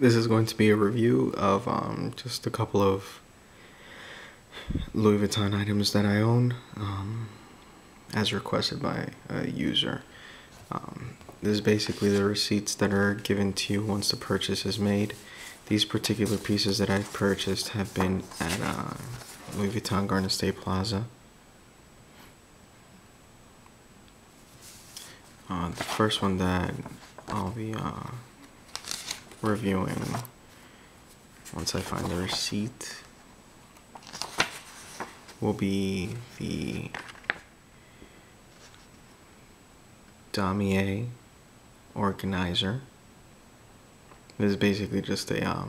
This is going to be a review of just a couple of Louis Vuitton items that I own, as requested by a user. This is basically the receipts that are given to you once the purchase is made. These particular pieces that I've purchased have been at Louis Vuitton Garden State Plaza. The first one that I'll be reviewing once I find the receipt will be the Damier organizer. This is basically just a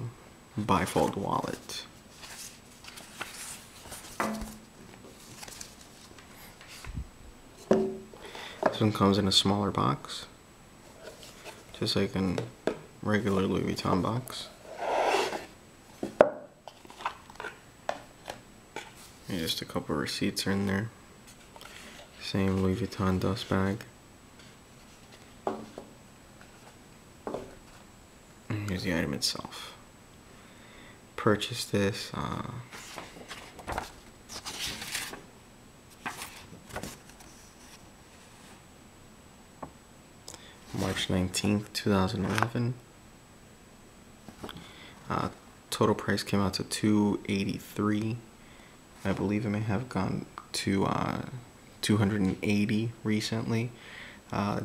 bifold wallet. This one comes in a smaller box, just like a regular Louis Vuitton box. And just a couple of receipts are in there. Same Louis Vuitton dust bag. And here's the item itself. Purchased this March 19th, 2011. Total price came out to $283. I believe it may have gone to $280 recently.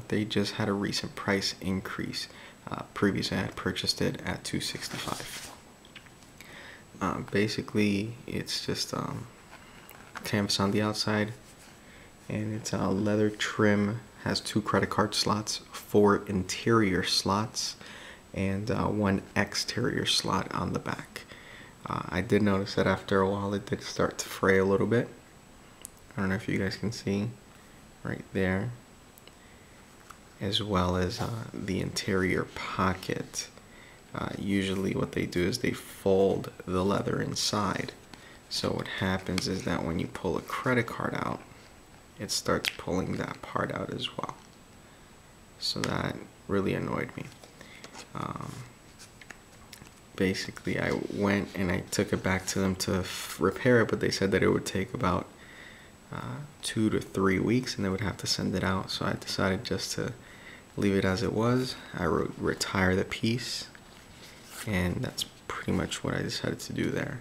They just had a recent price increase. Previously I had purchased it at $265. Basically it's just canvas on the outside, and it's a leather trim, has 2 credit card slots, 4 interior slots, and 1 exterior slot on the back. I did notice that after a while it did start to fray a little bit. I don't know if you guys can see right there, as well as the interior pocket. Usually what they do is they fold the leather inside, so what happens is that when you pull a credit card out, it starts pulling that part out as well. So that really annoyed me. Basically I went and I took it back to them to repair it, but they said that it would take about 2 to 3 weeks and they would have to send it out. So I decided just to leave it as it was. I wrote retire the piece, and that's pretty much what I decided to do there.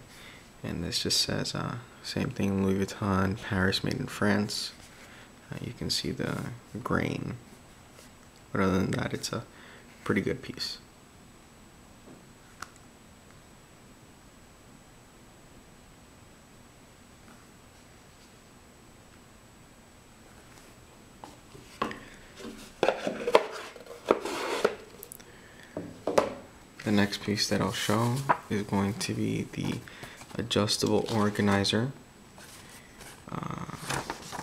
And this just says same thing, Louis Vuitton, Paris, made in France. You can see the grain, but other than that it's a pretty good piece. The next piece that I'll show is going to be the adjustable organizer.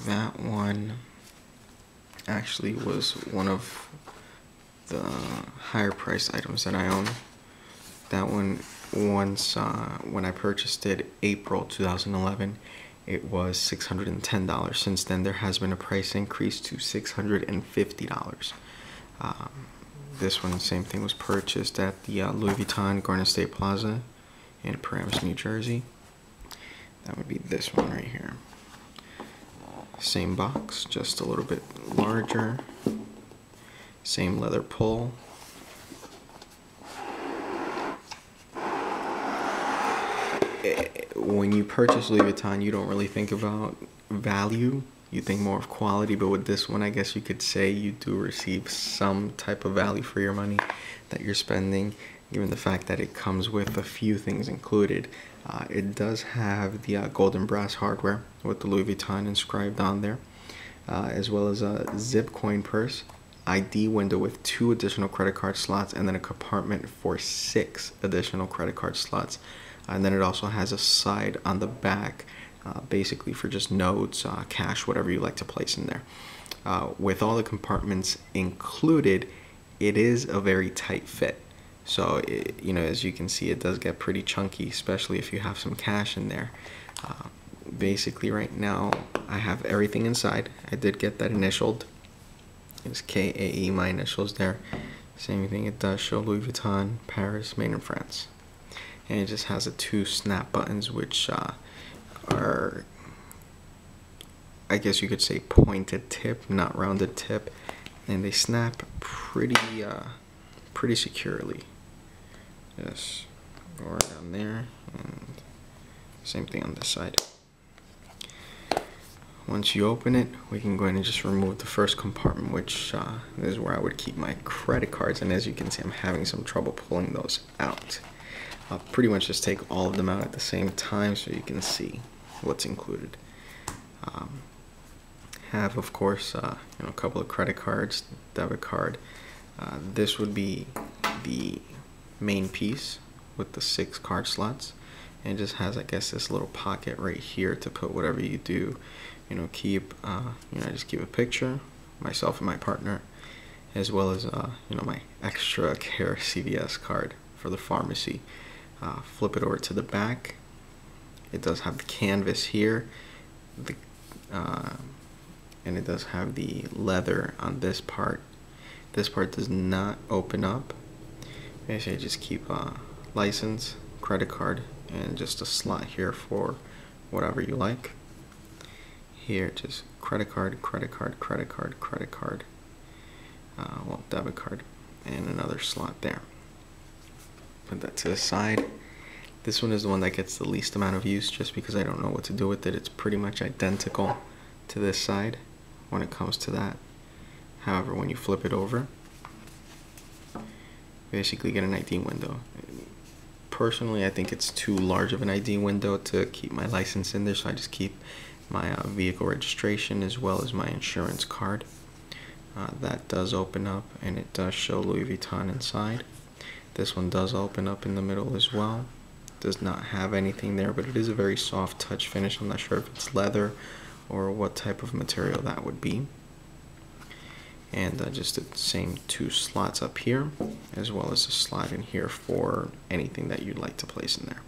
That one actually was one of the higher priced items that I own. That one, once when I purchased it April 2011, it was $610. Since then there has been a price increase to $650. This one, same thing, was purchased at the Louis Vuitton Garden State Plaza in Paramus, New Jersey. That would be this one right here. Same box, just a little bit larger. Same leather pull. When you purchase Louis Vuitton, you don't really think about value. You think more of quality, but with this one, I guess you could say you do receive some type of value for your money that you're spending, given the fact that it comes with a few things included. It does have the gold and brass hardware with the Louis Vuitton inscribed on there, as well as a zip coin purse, ID window with 2 additional credit card slots, and then a compartment for 6 additional credit card slots. And then it also has a side on the back, basically for just notes, cash, whatever you like to place in there. With all the compartments included, it is a very tight fit. So, you know, as you can see, it does get pretty chunky, especially if you have some cash in there. Basically, right now, I have everything inside. I did get that initialed. It's KAE, my initials there. Same thing, it does show Louis Vuitton, Paris, made in France. And it just has the 2 snap buttons, which are, I guess you could say, pointed tip, not rounded tip, and they snap pretty securely. Just go right down there, and same thing on this side. Once you open it, we can go ahead and just remove the first compartment, which is where I would keep my credit cards. And as you can see, I'm having some trouble pulling those out. I'll pretty much just take all of them out at the same time so you can see what's included. Have, of course, a couple of credit cards, debit card. This would be the main piece with the 6 card slots. And it just has, I guess, this little pocket right here to put whatever you do. Keep, I just keep a picture, myself and my partner, as well as, my extra care CVS card for the pharmacy. Flip it over to the back. It does have the canvas here, and it does have the leather on this part. This part does not open up. Basically, I just keep license, credit card, and just a slot here for whatever you like. Here, just credit card, credit card, credit card, credit card, debit card, and another slot there. Put that to the side. This one is the one that gets the least amount of use just because I don't know what to do with it. It's pretty much identical to this side when it comes to that. However, when you flip it over, you basically get an ID window. Personally, I think it's too large of an ID window to keep my license in there, so I just keep my vehicle registration as well as my insurance card. That does open up, and it does show Louis Vuitton inside. This one does open up in the middle as well. Does not have anything there, but it is a very soft touch finish. I'm not sure if it's leather or what type of material that would be. And just the same 2 slots up here, as well as a slot in here for anything that you'd like to place in there.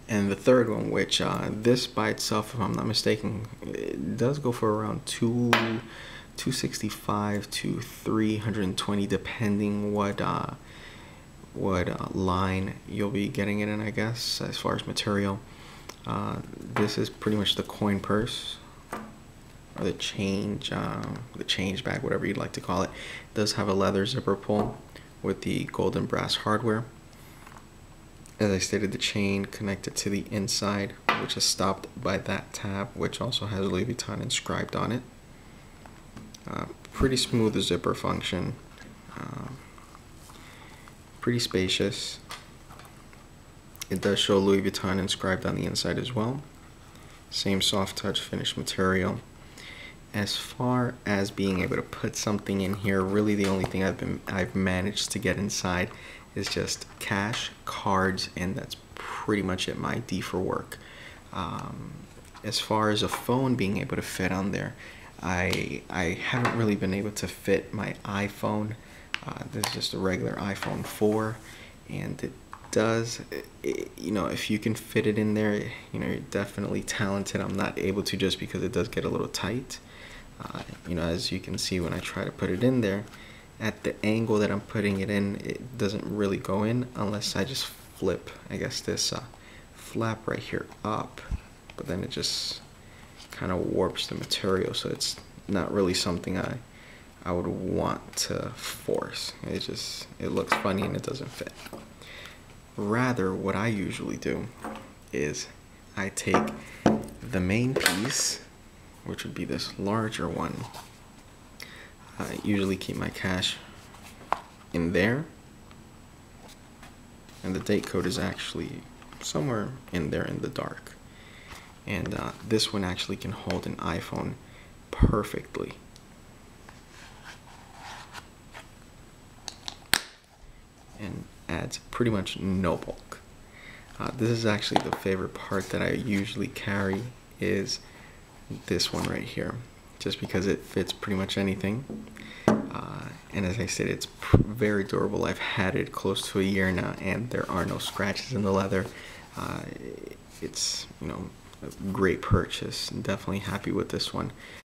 And the third one, which this by itself, if I'm not mistaken, it does go for around $265 to $320, depending what line you'll be getting it in, I guess, as far as material. This is pretty much the coin purse, or the change bag, whatever you'd like to call it. It does have a leather zipper pull with the gold and brass hardware. As I stated, the chain connected to the inside, which is stopped by that tab, which also has Louis Vuitton inscribed on it. Pretty smooth zipper function. Pretty spacious. It does show Louis Vuitton inscribed on the inside as well. Same soft touch finish material. As far as being able to put something in here, really the only thing I've managed to get inside is just cash, cards, and that's pretty much it, my ID for work. As far as a phone being able to fit on there, I haven't really been able to fit my iPhone. This is just a regular iPhone 4, and it does, if you can fit it in there, you're definitely talented. I'm not able to just because it does get a little tight. As you can see when I try to put it in there, at the angle that I'm putting it in, it doesn't really go in unless I just flip, I guess, this flap right here up, but then it just kind of warps the material, so it's not really something I would want to force. It looks funny and it doesn't fit. Rather, what I usually do is I take the main piece, which would be this larger one. I usually keep my cash in there, and the date code is actually somewhere in there in the dark. And this one actually can hold an iPhone perfectly. And adds pretty much no bulk. This is actually the favorite part that I usually carry, is this one right here, just because it fits pretty much anything. And as I said, it's very durable. I've had it close to a year now, and there are no scratches in the leather. It's a great purchase. Definitely happy with this one.